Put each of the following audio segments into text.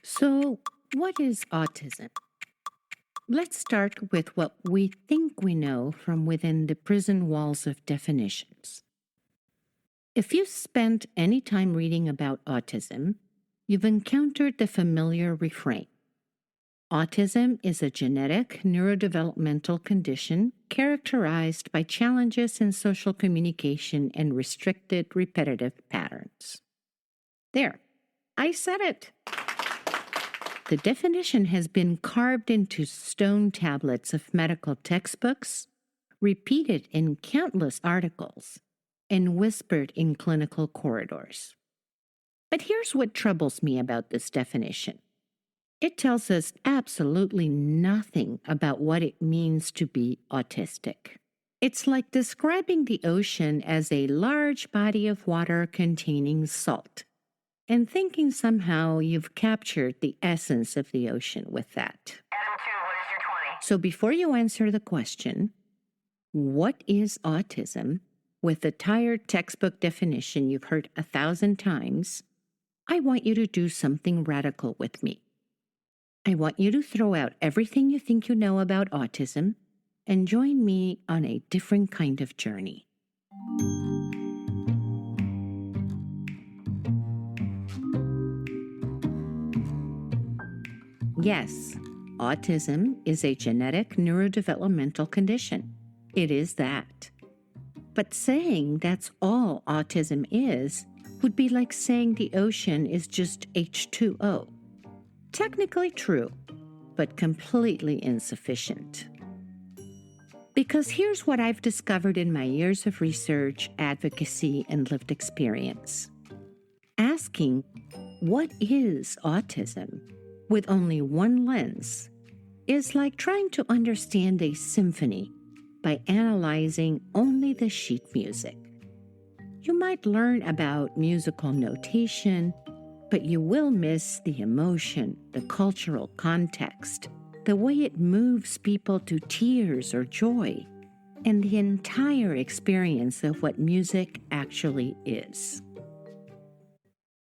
So, what is autism? Let's start with what we think we know from within the prison walls of definitions. If you've spent any time reading about autism, you've encountered the familiar refrain. Autism is a genetic neurodevelopmental condition characterized by challenges in social communication and restricted repetitive patterns. There, I said it. The definition has been carved into stone tablets of medical textbooks, repeated in countless articles, and whispered in clinical corridors. But here's what troubles me about this definition. It tells us absolutely nothing about what it means to be autistic. It's like describing the ocean as a large body of water containing salt, and thinking somehow you've captured the essence of the ocean with that. Adam 2, what is your 20? So before you answer the question, what is autism, with the tired textbook definition you've heard 1,000 times, I want you to do something radical with me. I want you to throw out everything you think you know about autism and join me on a different kind of journey. Yes, autism is a genetic neurodevelopmental condition. It is that. But saying that's all autism is would be like saying the ocean is just H2O. Technically true, but completely insufficient. Because here's what I've discovered in my years of research, advocacy, and lived experience. Asking, what is autism, with only one lens, is like trying to understand a symphony by analyzing only the sheet music. You might learn about musical notation, but you will miss the emotion, the cultural context, the way it moves people to tears or joy, and the entire experience of what music actually is.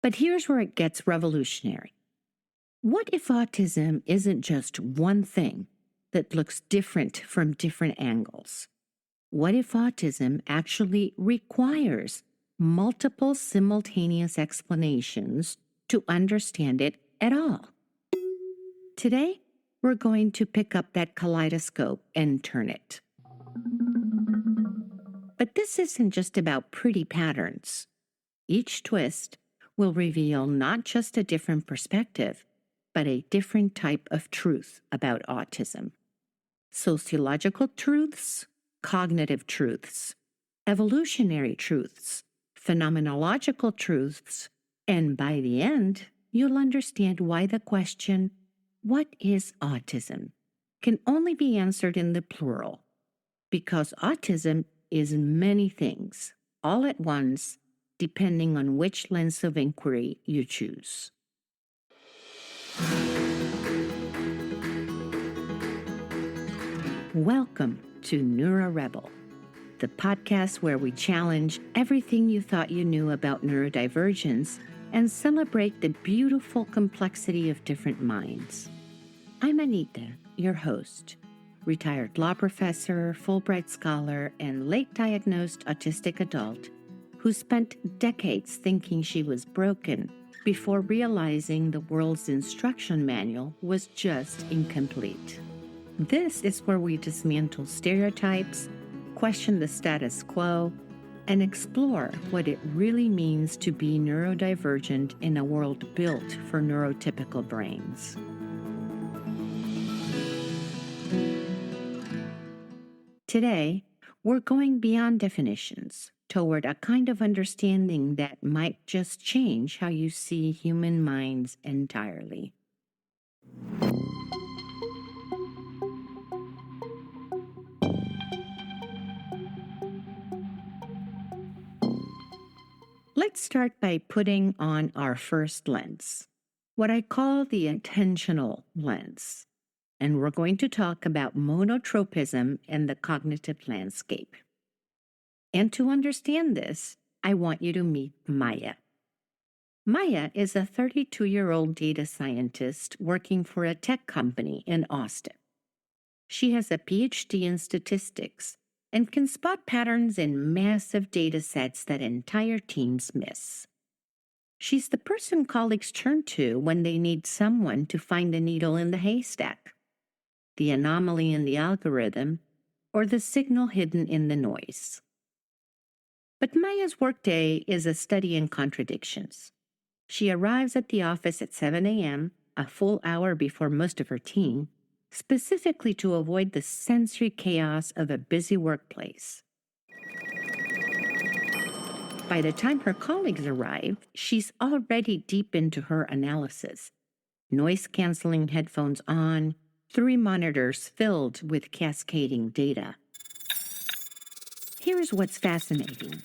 But here's where it gets revolutionary. What if autism isn't just one thing that looks different from different angles? What if autism actually requires multiple simultaneous explanations to understand it at all? Today, we're going to pick up that kaleidoscope and turn it. But this isn't just about pretty patterns. Each twist will reveal not just a different perspective, but a different type of truth about autism. Sociological truths, cognitive truths, evolutionary truths, phenomenological truths, and by the end, you'll understand why the question, what is autism, can only be answered in the plural, because autism is many things, all at once, depending on which lens of inquiry you choose. Welcome to NeuroRebel, the podcast where we challenge everything you thought you knew about neurodivergence and celebrate the beautiful complexity of different minds. I'm Anita, your host, retired law professor, Fulbright scholar, and late-diagnosed autistic adult who spent decades thinking she was broken before realizing the world's instruction manual was just incomplete. This is where we dismantle stereotypes, question the status quo, and explore what it really means to be neurodivergent in a world built for neurotypical brains. Today, we're going beyond definitions toward a kind of understanding that might just change how you see human minds entirely. Let's start by putting on our first lens, what I call the attentional lens. And we're going to talk about monotropism and the cognitive landscape. And to understand this, I want you to meet Maya. Maya is a 32-year-old data scientist working for a tech company in Austin. She has a PhD in statistics and can spot patterns in massive data sets that entire teams miss. She's the person colleagues turn to when they need someone to find the needle in the haystack, the anomaly in the algorithm, or the signal hidden in the noise. But Maya's workday is a study in contradictions. She arrives at the office at 7 a.m., a full hour before most of her team, specifically to avoid the sensory chaos of a busy workplace. By the time her colleagues arrive, she's already deep into her analysis. Noise-canceling headphones on, 3 monitors filled with cascading data. Here's what's fascinating.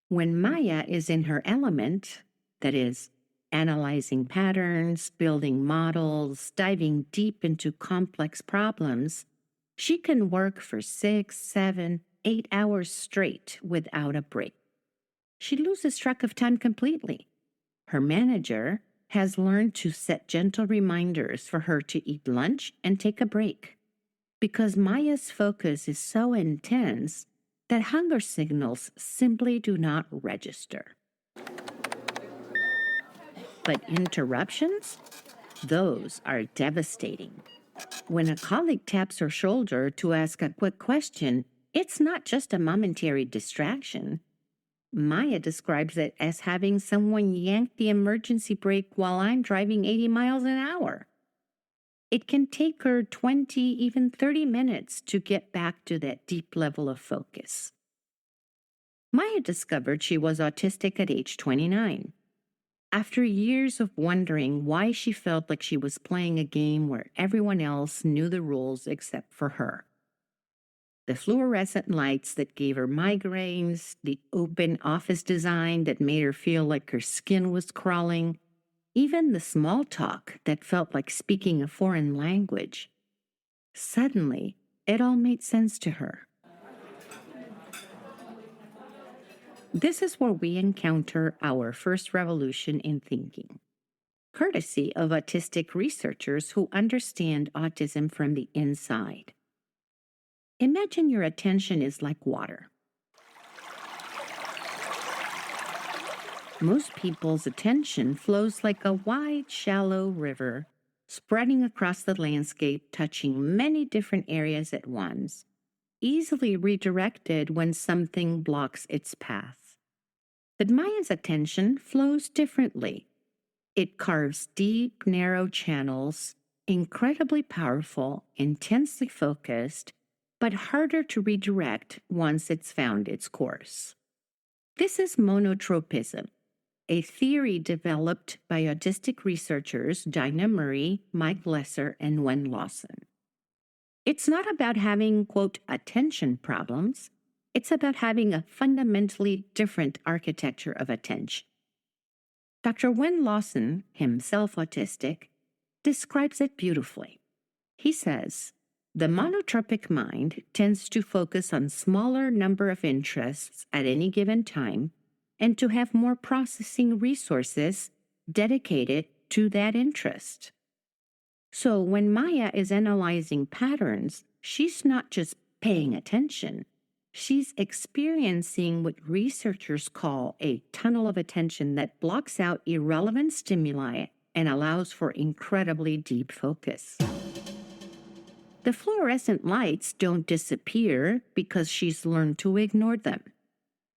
When Maya is in her element, that is, analyzing patterns, building models, diving deep into complex problems, she can work for 6, 7, 8 hours straight without a break. She loses track of time completely. Her manager has learned to set gentle reminders for her to eat lunch and take a break, because Maya's focus is so intense that hunger signals simply do not register. But interruptions? Those are devastating. When a colleague taps her shoulder to ask a quick question, it's not just a momentary distraction. Maya describes it as having someone yank the emergency brake while I'm driving 80 miles an hour. It can take her 20, even 30 minutes to get back to that deep level of focus. Maya discovered she was autistic at age 29. After years of wondering why she felt like she was playing a game where everyone else knew the rules except for her. The fluorescent lights that gave her migraines, the open office design that made her feel like her skin was crawling, even the small talk that felt like speaking a foreign language. Suddenly, it all made sense to her. This is where we encounter our first revolution in thinking, courtesy of autistic researchers who understand autism from the inside. Imagine your attention is like water. Most people's attention flows like a wide, shallow river, spreading across the landscape, touching many different areas at once, easily redirected when something blocks its path. But Maya's attention flows differently. It carves deep, narrow channels, incredibly powerful, intensely focused, but harder to redirect once it's found its course. This is monotropism, a theory developed by autistic researchers Dinah Murray, Mike Lesser, and Wen Lawson. It's not about having, quote, attention problems. It's about having a fundamentally different architecture of attention. Dr. Wen Lawson, himself autistic, describes it beautifully. He says, the monotropic mind tends to focus on smaller number of interests at any given time and to have more processing resources dedicated to that interest. So when Maya is analyzing patterns, she's not just paying attention. She's experiencing what researchers call a tunnel of attention that blocks out irrelevant stimuli and allows for incredibly deep focus. The fluorescent lights don't disappear because she's learned to ignore them.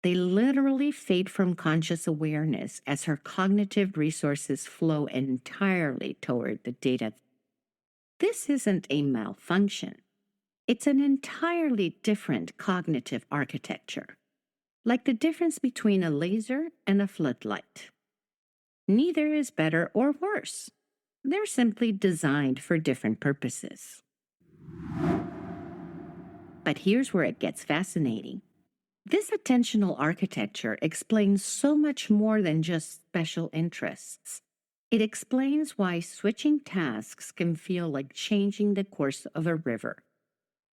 They literally fade from conscious awareness as her cognitive resources flow entirely toward the data. This isn't a malfunction. It's an entirely different cognitive architecture, like the difference between a laser and a floodlight. Neither is better or worse. They're simply designed for different purposes. But here's where it gets fascinating. This attentional architecture explains so much more than just special interests. It explains why switching tasks can feel like changing the course of a river.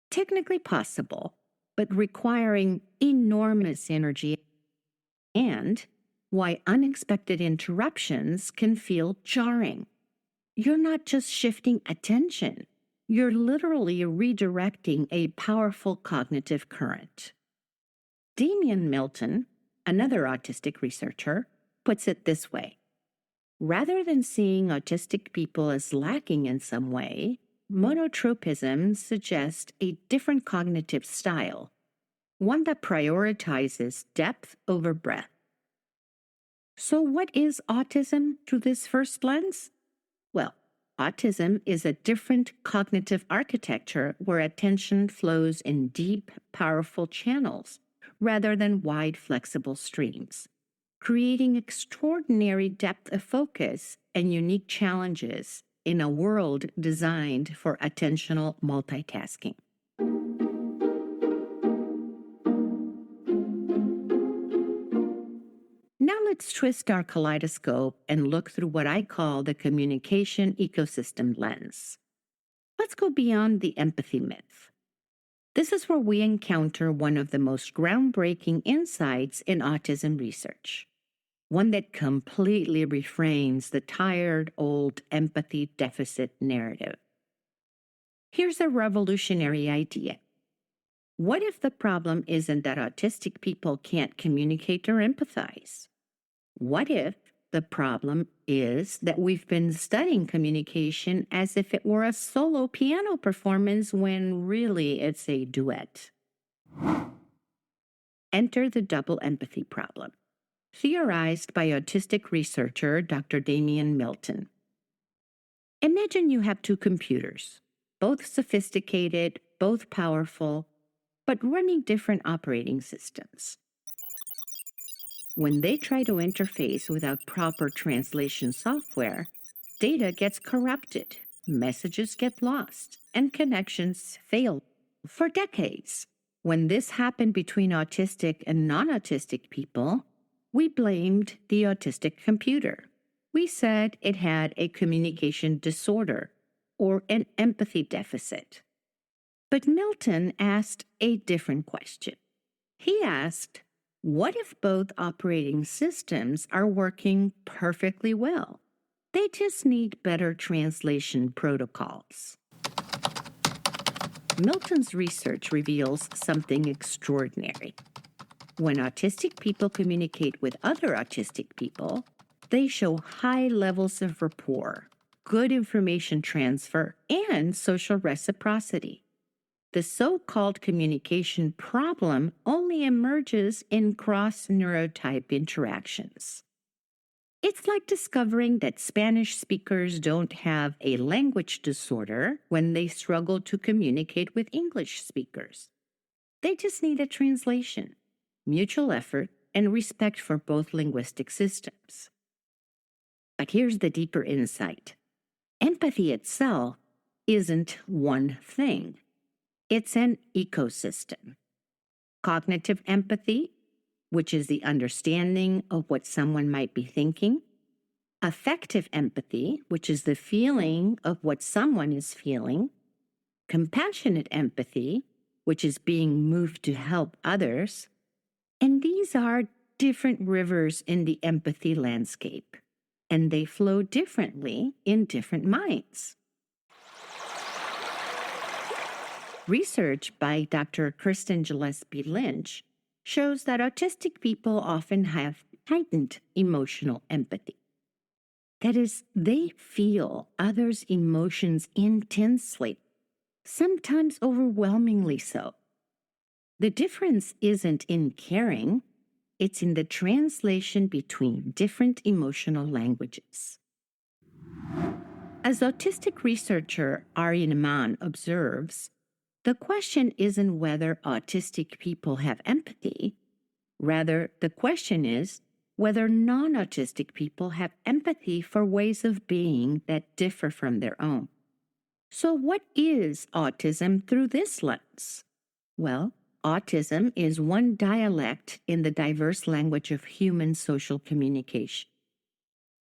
Technically possible, but requiring enormous energy and why unexpected interruptions can feel jarring. You're not just shifting attention, you're literally redirecting a powerful cognitive current. Damian Milton, another autistic researcher, puts it this way. Rather than seeing autistic people as lacking in some way, monotropism suggests a different cognitive style, one that prioritizes depth over breadth. So, what is autism through this first lens? Well, autism is a different cognitive architecture where attention flows in deep, powerful channels rather than wide, flexible streams, creating extraordinary depth of focus and unique challenges in a world designed for attentional multitasking. Now let's twist our kaleidoscope and look through what I call the communication ecosystem lens. Let's go beyond the empathy myth. This is where we encounter one of the most groundbreaking insights in autism research, one that completely reframes the tired old empathy deficit narrative. Here's a revolutionary idea. What if the problem isn't that autistic people can't communicate or empathize? What if the problem is that we've been studying communication as if it were a solo piano performance when really it's a duet? Enter the double empathy problem, theorized by autistic researcher Dr. Damian Milton. Imagine you have two computers, both sophisticated, both powerful, but running different operating systems. When they try to interface without proper translation software, data gets corrupted, messages get lost, and connections fail. For decades, when this happened between autistic and non-autistic people, we blamed the autistic computer. We said it had a communication disorder or an empathy deficit. But Milton asked a different question. He asked, what if both operating systems are working perfectly well? They just need better translation protocols. Milton's research reveals something extraordinary. When autistic people communicate with other autistic people, they show high levels of rapport, good information transfer, and social reciprocity. The so-called communication problem only emerges in cross-neurotype interactions. It's like discovering that Spanish speakers don't have a language disorder when they struggle to communicate with English speakers. They just need a translation, mutual effort, and respect for both linguistic systems. But here's the deeper insight. Empathy itself isn't one thing. It's an ecosystem. Cognitive empathy, which is the understanding of what someone might be thinking. Affective empathy, which is the feeling of what someone is feeling. Compassionate empathy, which is being moved to help others. And these are different rivers in the empathy landscape, and they flow differently in different minds. Research by Dr. Kirsten Gillespie Lynch shows that autistic people often have heightened emotional empathy. That is, they feel others' emotions intensely, sometimes overwhelmingly so. The difference isn't in caring, it's in the translation between different emotional languages. As autistic researcher Ari Neman observes, the question isn't whether autistic people have empathy. Rather, the question is whether non-autistic people have empathy for ways of being that differ from their own. So what is autism through this lens? Well, autism is one dialect in the diverse language of human social communication.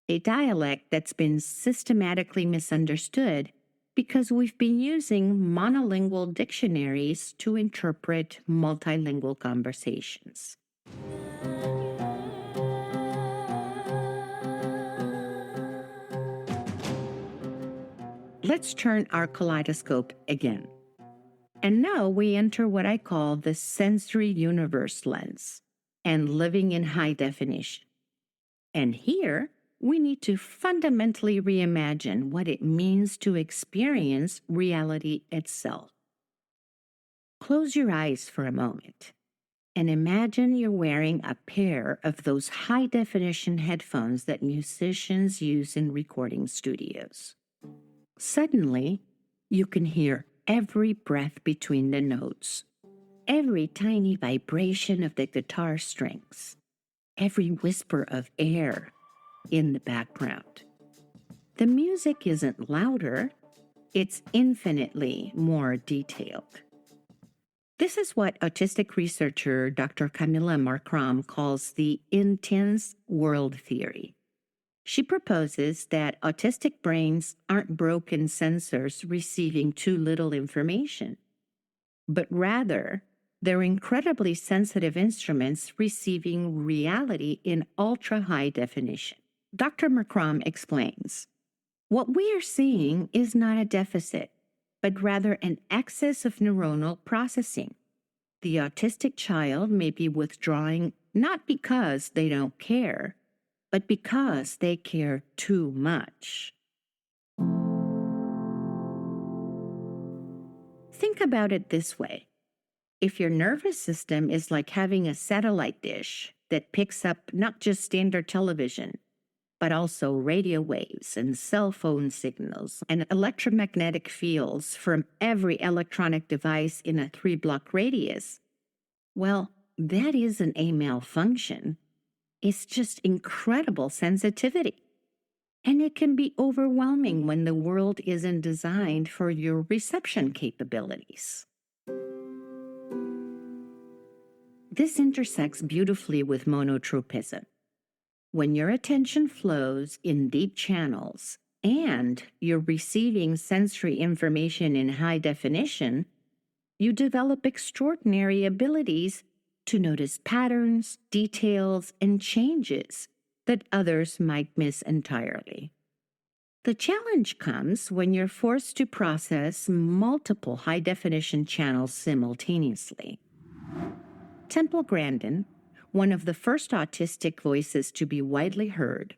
A dialect that's been systematically misunderstood because we've been using monolingual dictionaries to interpret multilingual conversations. let's turn our kaleidoscope again. And now we enter what I call the sensory universe lens and living in high definition. And here, we need to fundamentally reimagine what it means to experience reality itself. Close your eyes for a moment and imagine you're wearing a pair of those high-definition headphones that musicians use in recording studios. Suddenly, you can hear every breath between the notes, every tiny vibration of the guitar strings, every whisper of air in the background. The music isn't louder, it's infinitely more detailed. This is what autistic researcher Dr. Camilla Markram calls the intense world theory. She proposes that autistic brains aren't broken sensors receiving too little information, but rather they're incredibly sensitive instruments receiving reality in ultra-high definition. Dr. Markram explains, what we are seeing is not a deficit, but rather an excess of neuronal processing. The autistic child may be withdrawing not because they don't care, but because they care too much. Think about it this way. If your nervous system is like having a satellite dish that picks up not just standard television, but also radio waves and cell phone signals and electromagnetic fields from every electronic device in a 3-block radius, well, that isn't a malfunction. It's just incredible sensitivity. And it can be overwhelming when the world isn't designed for your reception capabilities. This intersects beautifully with monotropism. When your attention flows in deep channels and you're receiving sensory information in high definition, you develop extraordinary abilities to notice patterns, details, and changes that others might miss entirely. The challenge comes when you're forced to process multiple high-definition channels simultaneously. Temple Grandin, one of the first autistic voices to be widely heard,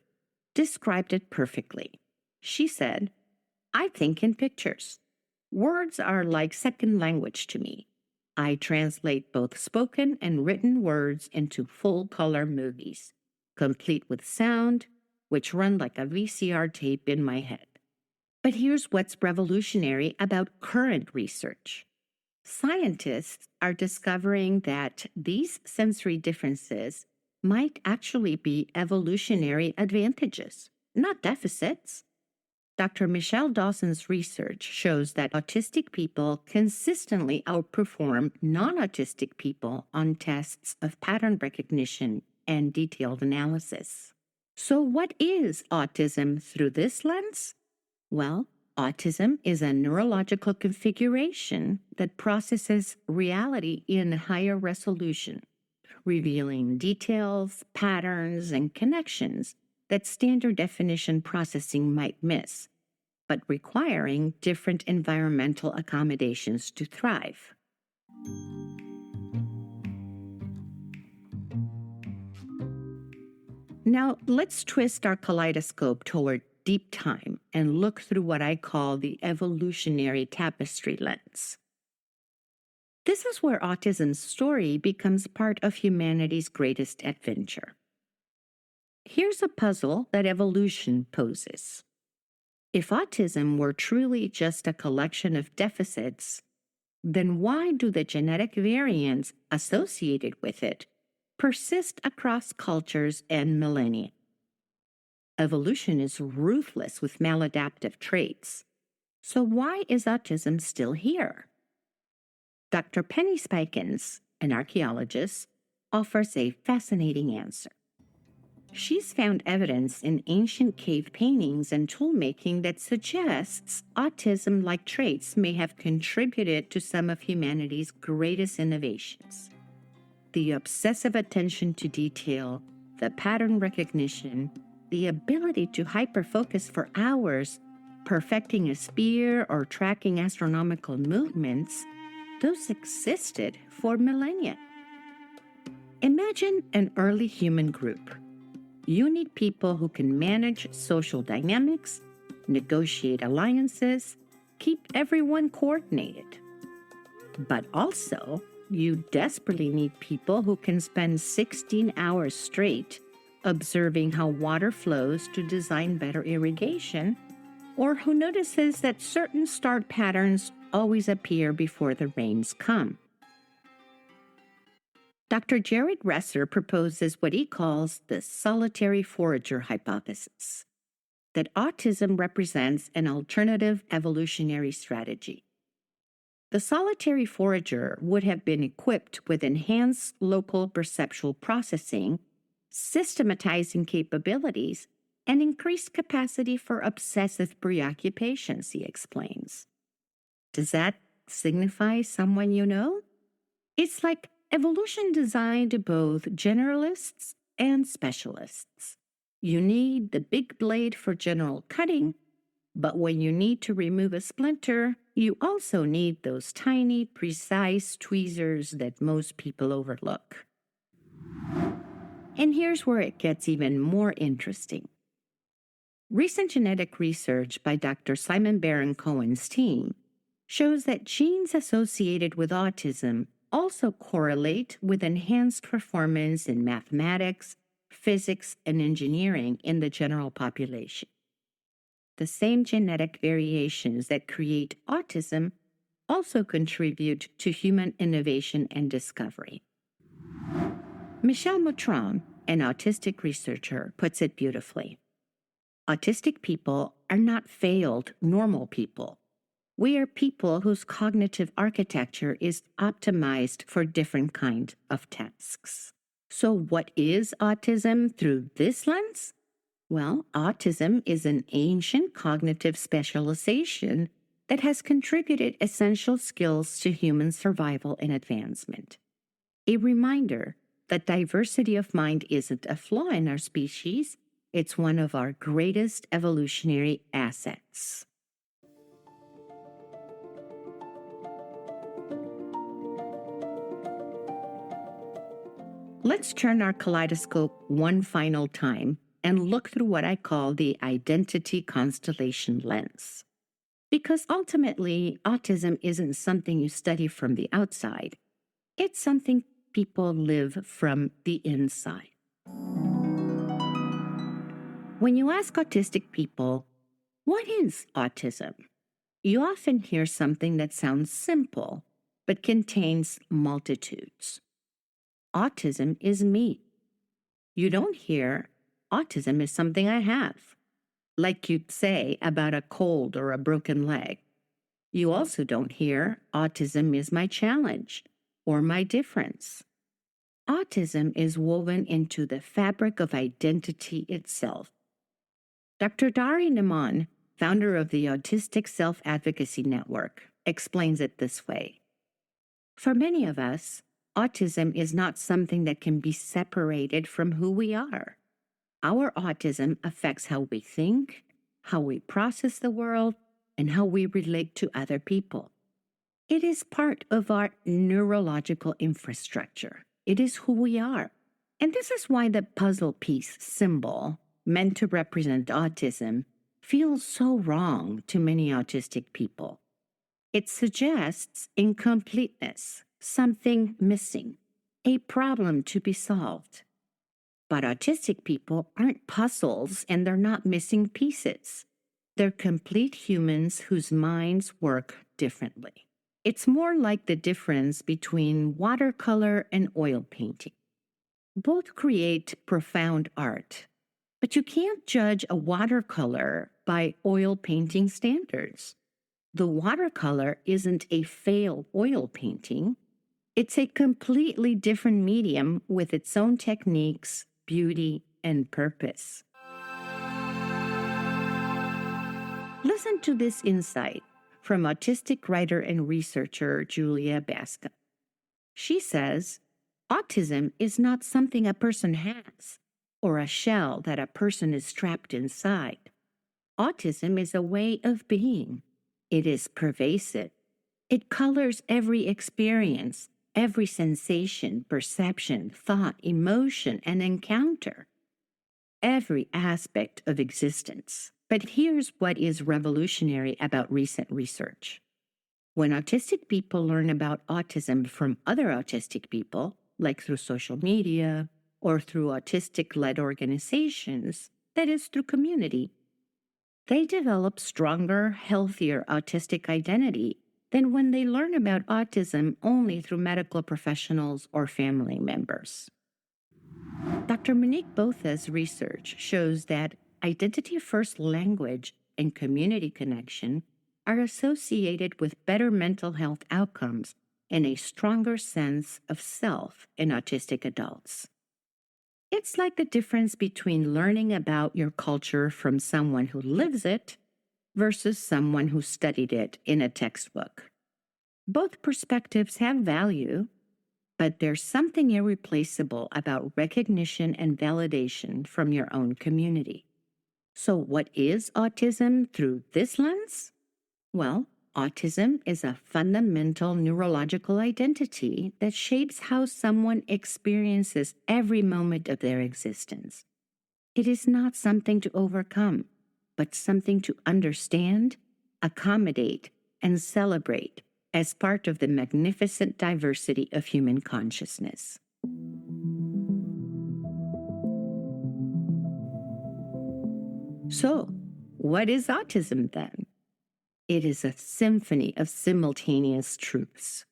described it perfectly. She said, "I think in pictures. Words are like second language to me. I translate both spoken and written words into full-color movies, complete with sound, which run like a VCR tape in my head." But here's what's revolutionary about current research. Scientists are discovering that these sensory differences might actually be evolutionary advantages, not deficits. Dr. Michelle Dawson's research shows that autistic people consistently outperform non-autistic people on tests of pattern recognition and detailed analysis. So what is autism through this lens? Well, autism is a neurological configuration that processes reality in higher resolution, revealing details, patterns, and connections that standard definition processing might miss, but requiring different environmental accommodations to thrive. Now, let's twist our kaleidoscope toward deep time and look through what I call the evolutionary tapestry lens. This is where autism's story becomes part of humanity's greatest adventure. Here's a puzzle that evolution poses. If autism were truly just a collection of deficits, then why do the genetic variants associated with it persist across cultures and millennia? Evolution is ruthless with maladaptive traits. So why is autism still here? Dr. Penny Spikins, an archaeologist, offers a fascinating answer. She's found evidence in ancient cave paintings and toolmaking that suggests autism-like traits may have contributed to some of humanity's greatest innovations. The obsessive attention to detail, the pattern recognition, the ability to hyperfocus for hours, perfecting a spear or tracking astronomical movements, those existed for millennia. Imagine an early human group. You need people who can manage social dynamics, negotiate alliances, keep everyone coordinated. But also, you desperately need people who can spend 16 hours straight observing how water flows to design better irrigation, or who notices that certain star patterns always appear before the rains come. Dr. Jared Resser proposes what he calls the solitary forager hypothesis, that autism represents an alternative evolutionary strategy. The solitary forager would have been equipped with enhanced local perceptual processing, systematizing capabilities, and increased capacity for obsessive preoccupations, he explains. Does that signify someone you know? It's like evolution designed both generalists and specialists. You need the big blade for general cutting, but when you need to remove a splinter, you also need those tiny, precise tweezers that most people overlook. And here's where it gets even more interesting. Recent genetic research by Dr. Simon Baron-Cohen's team shows that genes associated with autism also correlate with enhanced performance in mathematics, physics, and engineering in the general population. The same genetic variations that create autism also contribute to human innovation and discovery. Michelle Moutron, an autistic researcher, puts it beautifully. Autistic people are not failed normal people. We are people whose cognitive architecture is optimized for different kinds of tasks. So what is autism through this lens? Well, autism is an ancient cognitive specialization that has contributed essential skills to human survival and advancement. A reminder that diversity of mind isn't a flaw in our species, it's one of our greatest evolutionary assets. Let's turn our kaleidoscope one final time and look through what I call the identity constellation lens. Because ultimately, autism isn't something you study from the outside. It's something people live from the inside. When you ask autistic people, what is autism? You often hear something that sounds simple, but contains multitudes. Autism is me. You don't hear, autism is something I have, like you'd say about a cold or a broken leg. You also don't hear, autism is my challenge or my difference. Autism is woven into the fabric of identity itself. Dr. Dari Naman, founder of the Autistic Self-Advocacy Network, explains it this way. For many of us, autism is not something that can be separated from who we are. Our autism affects how we think, how we process the world, and how we relate to other people. It is part of our neurological infrastructure. It is who we are. And this is why the puzzle piece symbol, meant to represent autism, feels so wrong to many autistic people. It suggests incompleteness, something missing, a problem to be solved. But autistic people aren't puzzles and they're not missing pieces. They're complete humans whose minds work differently. It's more like the difference between watercolor and oil painting. Both create profound art, but you can't judge a watercolor by oil painting standards. The watercolor isn't a failed oil painting. It's a completely different medium with its own techniques, beauty, and purpose. Listen to this insight from autistic writer and researcher Julia Bascom. She says, autism is not something a person has or a shell that a person is trapped inside. Autism is a way of being. It is pervasive. It colors every experience, every sensation, perception, thought, emotion, and encounter, every aspect of existence. But here's what is revolutionary about recent research. When autistic people learn about autism from other autistic people, like through social media or through autistic-led organizations, that is, through community, they develop stronger, healthier autistic identity than when they learn about autism only through medical professionals or family members. Dr. Monique Botha's research shows that identity-first language and community connection are associated with better mental health outcomes and a stronger sense of self in autistic adults. It's like the difference between learning about your culture from someone who lives it versus someone who studied it in a textbook. Both perspectives have value, but there's something irreplaceable about recognition and validation from your own community. So, what is autism through this lens? Well, autism is a fundamental neurological identity that shapes how someone experiences every moment of their existence. It is not something to overcome, but something to understand, accommodate, and celebrate as part of the magnificent diversity of human consciousness. So, what is autism then? It is a symphony of simultaneous truths.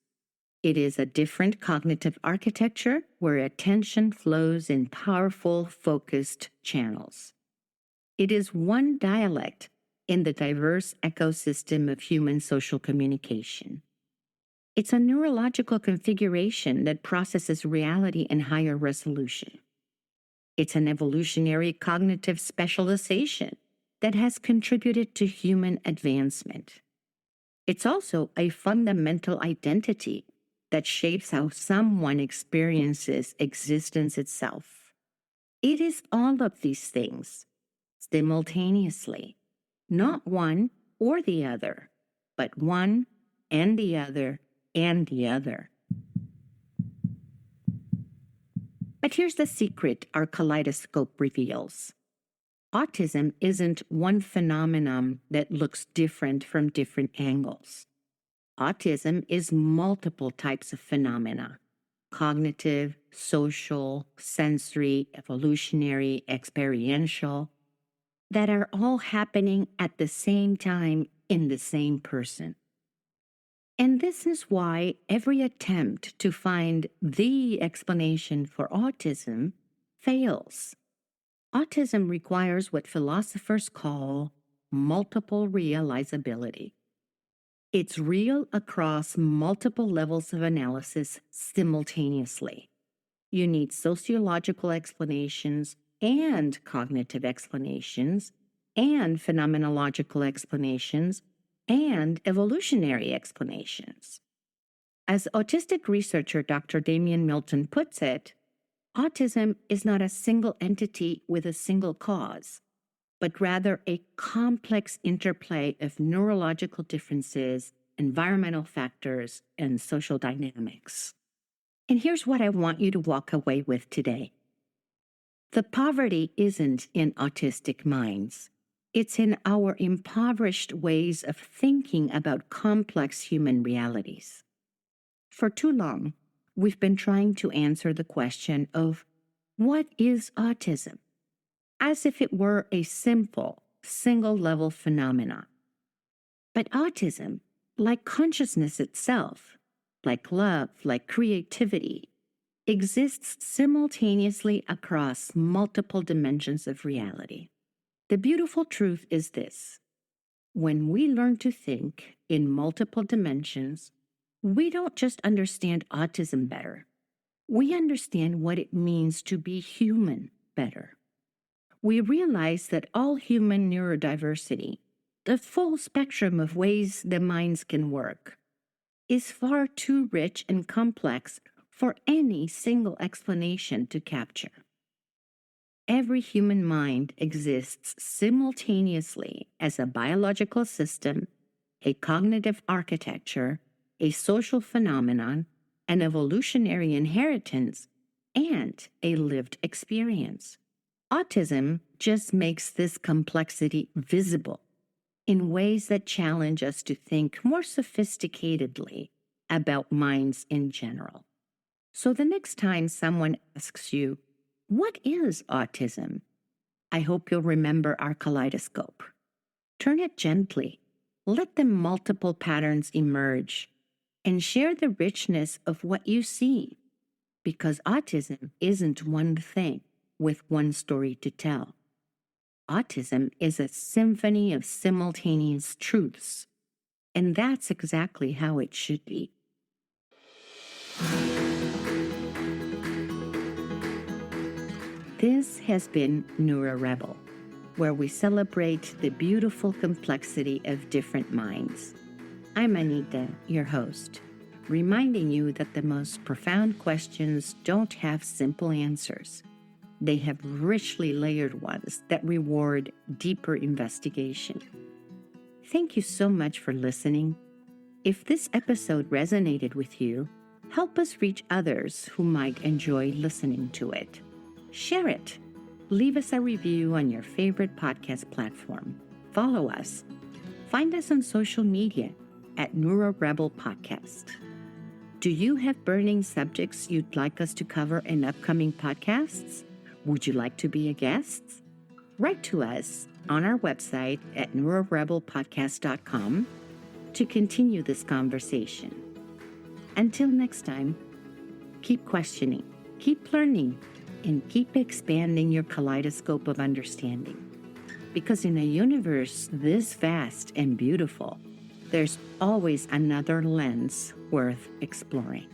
It is a different cognitive architecture where attention flows in powerful, focused channels. It is one dialect in the diverse ecosystem of human social communication. It's a neurological configuration that processes reality in higher resolution. It's an evolutionary cognitive specialization that has contributed to human advancement. It's also a fundamental identity that shapes how someone experiences existence itself. It is all of these things simultaneously, not one or the other, but one and the other and the other. But here's the secret our Kaleidoscope reveals. Autism isn't one phenomenon that looks different from different angles. Autism is multiple types of phenomena: cognitive, social, sensory, evolutionary, experiential, that are all happening at the same time in the same person. And this is why every attempt to find the explanation for autism fails. Autism requires what philosophers call multiple realizability. It's real across multiple levels of analysis simultaneously. You need sociological explanations and cognitive explanations and phenomenological explanations and evolutionary explanations. As autistic researcher Dr. Damian Milton puts it, autism is not a single entity with a single cause, but rather a complex interplay of neurological differences, environmental factors, and social dynamics. And here's what I want you to walk away with today. The poverty isn't in autistic minds. It's in our impoverished ways of thinking about complex human realities. For too long, we've been trying to answer the question of what is autism, as if it were a simple, single-level phenomenon. But autism, like consciousness itself, like love, like creativity, exists simultaneously across multiple dimensions of reality. The beautiful truth is this: when we learn to think in multiple dimensions, we don't just understand autism better. We understand what it means to be human better. We realize that all human neurodiversity, the full spectrum of ways the minds can work, is far too rich and complex for any single explanation to capture. every human mind exists simultaneously as a biological system, a cognitive architecture, a social phenomenon, an evolutionary inheritance, and a lived experience. Autism just makes this complexity visible in ways that challenge us to think more sophisticatedly about minds in general. So the next time someone asks you, "What is autism?" I hope you'll remember our kaleidoscope. Turn it gently, let the multiple patterns emerge, and share the richness of what you see. Because autism isn't one thing with one story to tell. Autism is a symphony of simultaneous truths, and that's exactly how it should be. This has been NeuroRebel, where we celebrate the beautiful complexity of different minds. I'm Anita, your host, reminding you that the most profound questions don't have simple answers. They have richly layered ones that reward deeper investigation. Thank you so much for listening. If this episode resonated with you, help us reach others who might enjoy listening to it. Share it. Leave us a review on your favorite podcast platform. Follow us. Find us on social media at NeuroRebel Podcast. Do you have burning subjects you'd like us to cover in upcoming podcasts? Would you like to be a guest? Write to us on our website at neurorebelpodcast.com to continue this conversation. Until next time, keep questioning, keep learning, and keep expanding your kaleidoscope of understanding. Because in a universe this vast and beautiful, there's always another lens worth exploring.